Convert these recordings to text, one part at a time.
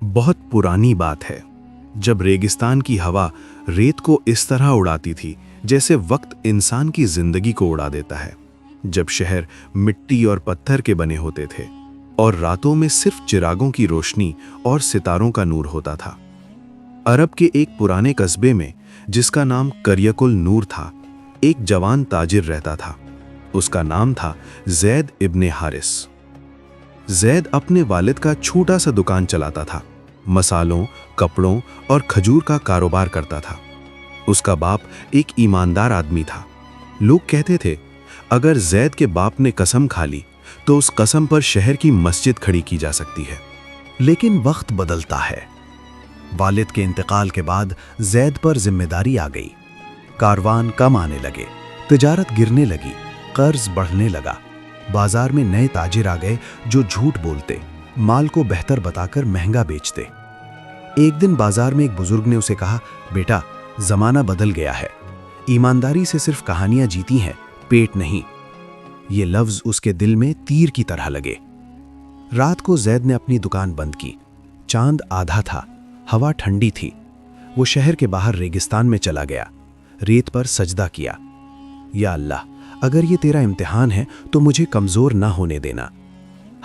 बहुत पुरानी बात है, जब रेगिस्तान की हवा रेत को इस तरह उड़ाती थी जैसे वक्त इंसान की जिंदगी को उड़ा देता है। जब शहर मिट्टी और पत्थर के बने होते थे और रातों में सिर्फ चिरागों की रोशनी और सितारों का नूर होता था। अरब के एक पुराने कस्बे में, जिसका नाम करियकुल नूर था, एक जवान ताजिर रहता था। उसका नाम था ज़ैद इब्ने हारिस। ज़ैद अपने वालिद का छोटा सा दुकान चलाता था। मसालों, कपड़ों और खजूर का कारोबार करता था। उसका बाप एक ईमानदार आदमी था। लोग कहते थे, अगर ज़ैद के बाप ने कसम खा ली तो उस कसम पर शहर की मस्जिद खड़ी की जा सकती है। लेकिन वक्त बदलता है। वालिद के इंतकाल के बाद ज़ैद पर जिम्मेदारी आ गई। कारवान कम आने लगे, तिजारत गिरने लगी, कर्ज बढ़ने लगा। बाजार में नए ताजिर आ गए जो झूठ बोलते, माल को बेहतर बताकर महंगा बेचते। एक दिन बाजार में एक बुजुर्ग ने उसे कहा, बेटा, जमाना बदल गया है। ईमानदारी से सिर्फ कहानियां जीती हैं, पेट नहीं। ये लफ्ज उसके दिल में तीर की तरह लगे। रात को ज़ैद ने अपनी दुकान बंद की। चांद आधा था, हवा ठंडी थी। वो शहर के बाहर रेगिस्तान में चला गया, रेत पर सजदा किया। या अल्लाह, अगर ये तेरा इम्तिहान है तो मुझे कमजोर ना होने देना।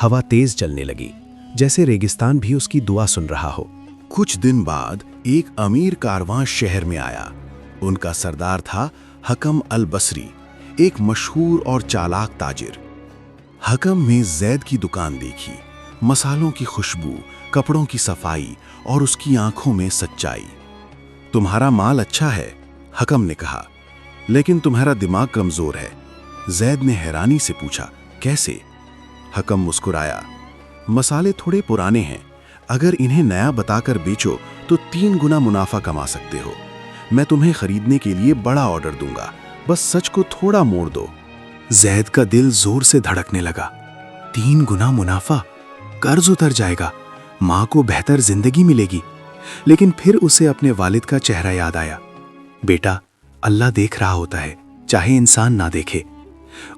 हवा तेज चलने लगी, जैसे रेगिस्तान भी उसकी दुआ सुन रहा हो। कुछ दिन बाद एक अमीर कारवां शहर में आया। उनका सरदार था हकम अल बसरी, एक मशहूर और चालाक ताजिर। हकम ने ज़ैद की दुकान देखी, मसालों की खुशबू, कपड़ों की सफाई और उसकी आंखों में सच्चाई। तुम्हारा माल अच्छा है, हकम ने कहा, लेकिन तुम्हारा दिमाग कमजोर है। ज़ैद ने हैरानी से पूछा, कैसे? हकम मुस्कुराया, मसाले थोड़े पुराने हैं, अगर इन्हें नया बताकर बेचो तो 3 गुना मुनाफा कमा सकते हो। मैं तुम्हें खरीदने के लिए बड़ा ऑर्डर दूंगा, बस सच को थोड़ा मोड़ दो। ज़ैद का दिल जोर से धड़कने लगा। 3 गुना मुनाफा, कर्ज उतर जाएगा, माँ को बेहतर जिंदगी मिलेगी। लेकिन फिर उसे अपने वालिद का चेहरा याद आया। बेटा, अल्लाह देख रहा होता है, चाहे इंसान ना देखे।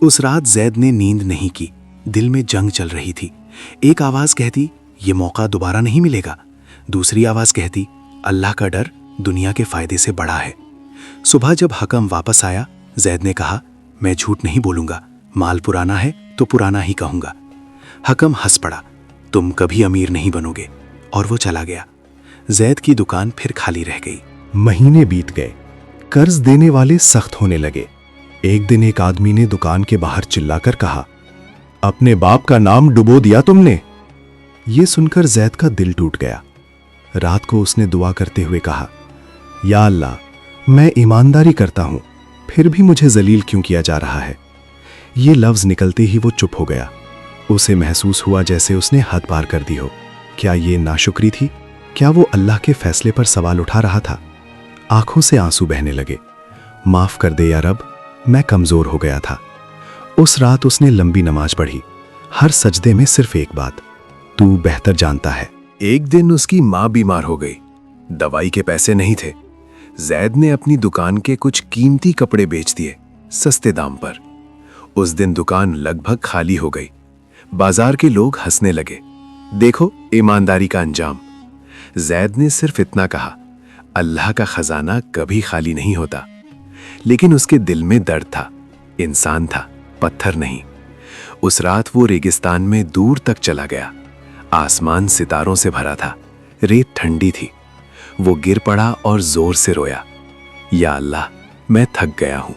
उस रात ज़ैद ने नींद नहीं की, दिल में जंग चल रही थी। एक आवाज कहती, ये मौका दोबारा नहीं मिलेगा। दूसरी आवाज कहती, अल्लाह का डर दुनिया के फायदे से बड़ा है। सुबह जब हकम वापस आया, ज़ैद ने कहा, मैं झूठ नहीं बोलूंगा, माल पुराना है तो पुराना ही कहूंगा। हकम हंस पड़ा, तुम कभी अमीर नहीं बनोगे, और वो चला गया। ज़ैद की दुकान फिर खाली रह गई। महीने बीत गए, कर्ज देने वाले सख्त होने लगे। एक दिन एक आदमी ने दुकान के बाहर चिल्लाकर कहा, अपने बाप का नाम डुबो दिया तुमने। ये सुनकर ज़ैद का दिल टूट गया। रात को उसने दुआ करते हुए कहा, या अल्लाह, मैं ईमानदारी करता हूं, फिर भी मुझे जलील क्यों किया जा रहा है। ये लफ्ज निकलते ही वो चुप हो गया। उसे महसूस हुआ जैसे उसने हद पार कर दी हो। क्या ये नाशुक्री थी? क्या वो अल्लाह के फैसले पर सवाल उठा रहा था? आंखों से आंसू बहने लगे। माफ कर दे या रब, मैं कमजोर हो गया था। उस रात उसने लंबी नमाज पढ़ी, हर सजदे में सिर्फ एक बात, तू बेहतर जानता है। एक दिन उसकी माँ बीमार हो गई। दवाई के पैसे नहीं थे। ज़ैद ने अपनी दुकान के कुछ कीमती कपड़े बेच दिए, सस्ते दाम पर। उस दिन दुकान लगभग खाली हो गई। बाजार के लोग हंसने लगे, देखो ईमानदारी का अंजाम। ज़ैद ने सिर्फ इतना कहा, अल्लाह का खजाना कभी खाली नहीं होता। लेकिन उसके दिल में दर्द था, इंसान था, पत्थर नहीं। उस रात वो रेगिस्तान में दूर तक चला गया। आसमान सितारों से भरा था, रेत ठंडी थी। वो गिर पड़ा और जोर से रोया, या अल्लाह, मैं थक गया हूं,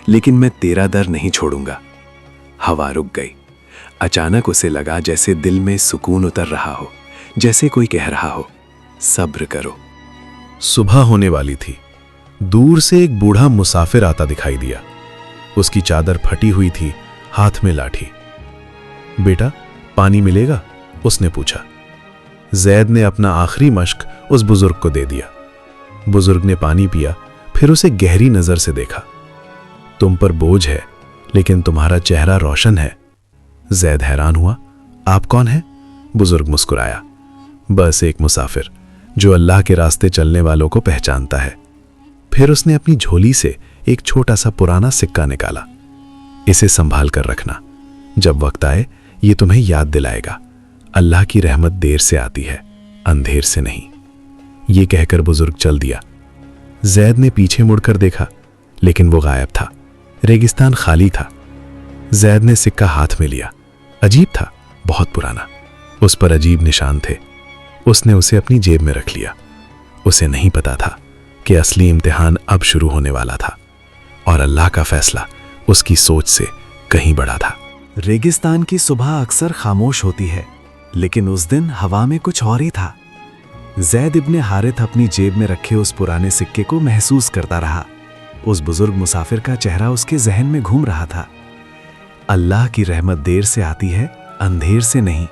लेकिन मैं तेरा दर नहीं छोड़ूंगा। हवा रुक गई। अचानक उसे लगा जैसे दिल में सुकून उतर रहा हो, जैसे कोई कह रहा हो, सब्र करो। सुबह होने वाली थी। दूर से एक बूढ़ा मुसाफिर आता दिखाई दिया। उसकी चादर फटी हुई थी, हाथ में लाठी। बेटा, पानी मिलेगा? उसने पूछा। ज़ैद ने अपना आखिरी मश्क उस बुजुर्ग को दे दिया। बुजुर्ग ने पानी पिया, फिर उसे गहरी नजर से देखा। तुम पर बोझ है, लेकिन तुम्हारा चेहरा रोशन है। ज़ैद हैरान हुआ, आप कौन हैं? बुजुर्ग मुस्कुराया, बस एक मुसाफिर जो अल्लाह के रास्ते चलने वालों को पहचानता है। फिर उसने अपनी झोली से एक छोटा सा पुराना सिक्का निकाला। इसे संभाल कर रखना, जब वक्त आए ये तुम्हें याद दिलाएगा, अल्लाह की रहमत देर से आती है, अंधेर से नहीं। ये कहकर बुजुर्ग चल दिया। जैद ने पीछे मुड़कर देखा, लेकिन वो गायब था। रेगिस्तान खाली था। जैद ने सिक्का हाथ में लिया। अजीब था, बहुत पुराना। उस पर अजीब निशान थे। उसने उसे अपनी जेब में रख लिया। उसे नहीं पता था कि असली इम्तिहान अब शुरू होने वाला था और अल्लाह का फैसला उसकी सोच से कहीं बड़ा था। रेगिस्तान की सुबह अक्सर खामोश होती है, लेकिन उस दिन हवा में कुछ और ही था। जैद इब्ने हारिथ अपनी जेब में रखे उस पुराने सिक्के को महसूस करता रहा। उस बुजुर्ग मुसाफिर का चेहरा उसके जहन में घूम रहा था। अल्लाह की रहमत देर से आती है, अंधेर से नहीं।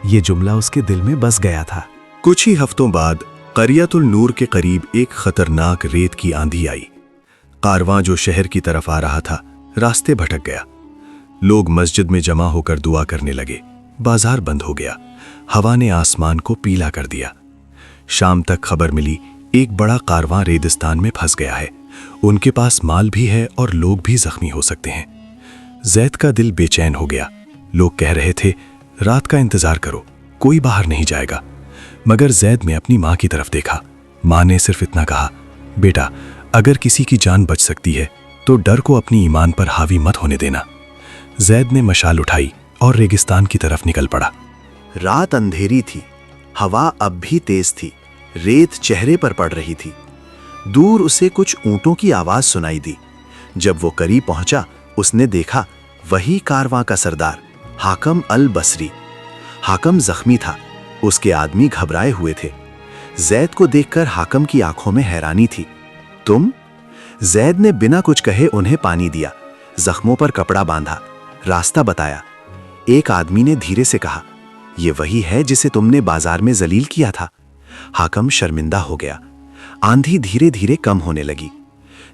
ये जुमला उसके दिल में बस गया था। कुछ ही हफ्तों बाद करियतुल नूर के करीब एक खतरनाक रेत की आंधी आई। कारवां जो शहर की तरफ आ रहा था, रास्ते भटक गया। लोग मस्जिद में जमा होकर दुआ करने लगे। बाजार बंद हो गया। हवा ने आसमान को पीला कर दिया। शाम तक खबर मिली, एक बड़ा कारवां रेगिस्तान में फंस गया है। उनके पास माल भी है और लोग भी जख्मी हो सकते हैं। जैद का दिल बेचैन हो गया। लोग कह रहे थे, रात का इंतजार करो, कोई बाहर नहीं जाएगा। मगर जैद ने अपनी माँ की तरफ देखा। माँ ने सिर्फ इतना कहा, बेटा, अगर किसी की जान बच सकती है तो डर को अपनी ईमान पर हावी मत होने देना। जैद ने मशाल उठाई और रेगिस्तान की तरफ निकल पड़ा। रात अंधेरी थी, हवा अब भी तेज थी, रेत चेहरे पर पड़ रही थी। दूर उसे कुछ ऊंटों की आवाज सुनाई दी। जब वो करीब पहुंचा, उसने देखा वही कारवां का सरदार हाकम अल बसरी। हाकम जख्मी था, उसके आदमी घबराए हुए थे। जैद को देखकर हाकम की आंखों में हैरानी थी। तुम? जैद ने बिना कुछ कहे उन्हें पानी दिया, जख्मों पर कपड़ा बांधा, रास्ता बताया। एक आदमी ने धीरे से कहा, ये वही है जिसे तुमने बाजार में जलील किया था। हाकम शर्मिंदा हो गया। आंधी धीरे धीरे कम होने लगी।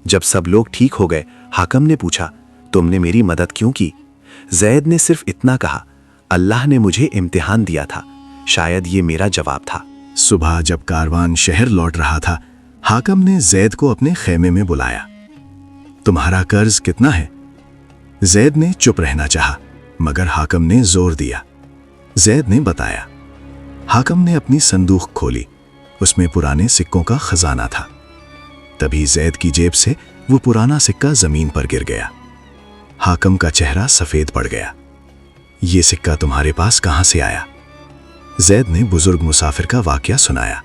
जब सब लोग ठीक हो गए, हाकम ने पूछा, तुमने मेरी मदद क्यों की? जैद ने सिर्फ इतना कहा, अल्लाह ने मुझे इम्तिहान दिया था, शायद ये मेरा जवाब था। सुबह जब कारवान शहर लौट रहा था, हाकम ने जैद को अपने खेमे में बुलाया। तुम्हारा कर्ज कितना है? जैद ने चुप रहना चाहा, मगर हाकम ने जोर दिया। जैद ने बताया। हाकम ने अपनी संदूक खोली। उसमें पुराने सिक्कों का खजाना था। तभी जैद की जेब से वो पुराना सिक्का जमीन पर गिर गया। हाकम का चेहरा सफेद पड़ गया। ये सिक्का तुम्हारे पास कहां से आया? जैद ने बुजुर्ग मुसाफिर का वाकया सुनाया।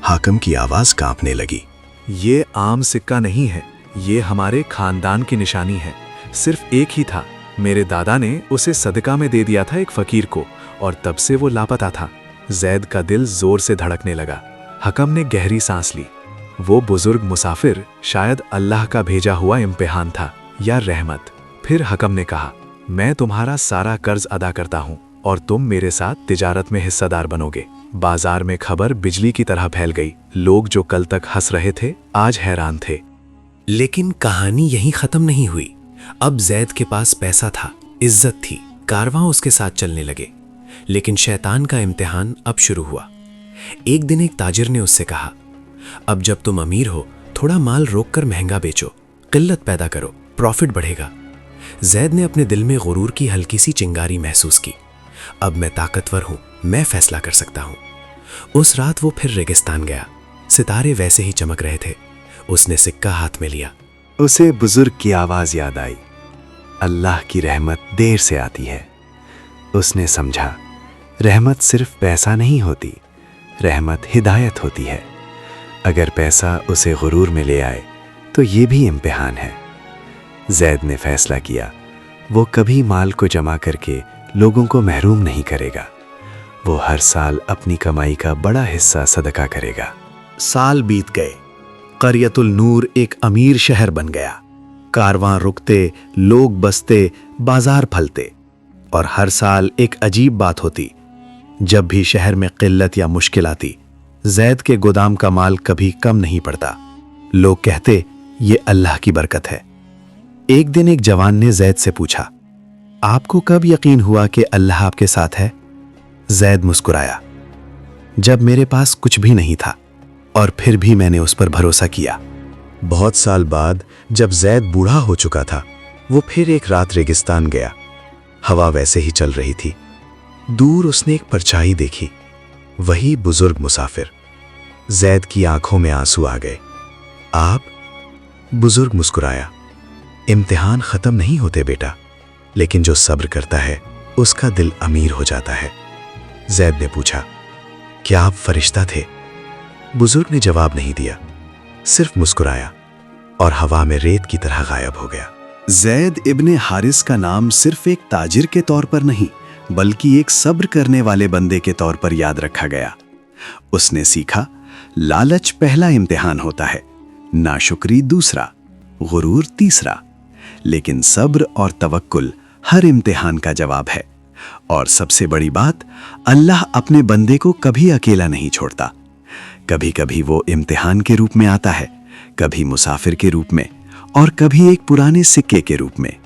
हाकम की आवाज कांपने लगी। ये आम सिक्का नहीं है, ये हमारे खानदान की निशानी है। सिर्फ एक ही था, मेरे दादा ने उसे सदका में दे दिया था एक फकीर को, और तब से वो लापता था। जैद का दिल जोर से धड़कने लगा। हकम ने गहरी सांस ली। वो बुजुर्ग मुसाफिर शायद अल्लाह का भेजा हुआ इम्तिहान था या रहमत। फिर हकम ने कहा, मैं तुम्हारा सारा कर्ज अदा करता हूँ और तुम मेरे साथ तिजारत में हिस्सेदार बनोगे। बाजार में खबर बिजली की तरह फैल गई। लोग जो कल तक हंस रहे थे, आज हैरान थे। लेकिन कहानी यहीं खत्म नहीं हुई। अब जैद के पास पैसा था, इज्जत थी, कारवां उसके साथ चलने लगे। लेकिन शैतान का इम्तिहान अब शुरू हुआ। एक दिन एक ताजिर ने उससे कहा, अब जब तुम अमीर हो, थोड़ा माल रोककर महंगा बेचो, किल्लत पैदा करो, प्रॉफिट बढ़ेगा। जैद ने अपने दिल में गुरूर की हल्की सी चिंगारी महसूस की। अब मैं ताकतवर हूं, मैं फैसला कर सकता हूं। उस रात वो फिर रेगिस्तान गया। सितारे वैसे ही चमक रहे थे। उसने सिक्का हाथ में लिया। उसे बुजुर्ग की आवाज याद आई, अल्लाह की रहमत देर से आती है। उसने समझा, रहमत सिर्फ पैसा नहीं होती, रहमत हिदायत होती है। अगर पैसा उसे गुरूर में ले आए तो ये भी इम्तिहान है। जैद ने फैसला किया, वो कभी माल को जमा करके लोगों को महरूम नहीं करेगा। वो हर साल अपनी कमाई का बड़ा हिस्सा सदका करेगा। साल बीत गए। करियतुल नूर एक अमीर शहर बन गया। कारवां रुकते, लोग बसते, बाजार फलते। और हर साल एक अजीब बात होती। जब भी शहर में किल्लत या मुश्किल आती, जैद के गोदाम का माल कभी कम नहीं पड़ता। लोग कहते, ये अल्लाह की बरकत है। एक दिन एक जवान ने जैद से पूछा, आपको कब यकीन हुआ कि अल्लाह आपके साथ है? जैद मुस्कुराया, जब मेरे पास कुछ भी नहीं था और फिर भी मैंने उस पर भरोसा किया। बहुत साल बाद जब जैद बूढ़ा हो चुका था, वो फिर एक रात रेगिस्तान गया। हवा वैसे ही चल रही थी। दूर उसने एक परछाई देखी। वही बुजुर्ग मुसाफिर। जैद की आंखों में आंसू आ गए। आप? बुजुर्ग मुस्कुराया। इम्तिहान खत्म नहीं होते बेटा, लेकिन जो सब्र करता है उसका दिल अमीर हो जाता है। जैद ने पूछा, क्या आप फरिश्ता थे? बुजुर्ग ने जवाब नहीं दिया, सिर्फ मुस्कुराया और हवा में रेत की तरह गायब हो गया। जैद इब्ने हारिस का नाम सिर्फ एक ताजिर के तौर पर नहीं, बल्कि एक सब्र करने वाले बंदे के तौर पर याद रखा गया। उसने सीखा, लालच पहला इम्तिहान होता है, नाशुक्री दूसरा, गुरूर तीसरा, लेकिन सब्र और तवक्कुल हर इम्तिहान का जवाब है। और सबसे बड़ी बात, अल्लाह अपने बंदे को कभी अकेला नहीं छोड़ता। कभी कभी वो इम्तिहान के रूप में आता है, कभी मुसाफिर के रूप में, और कभी एक पुराने सिक्के के रूप में।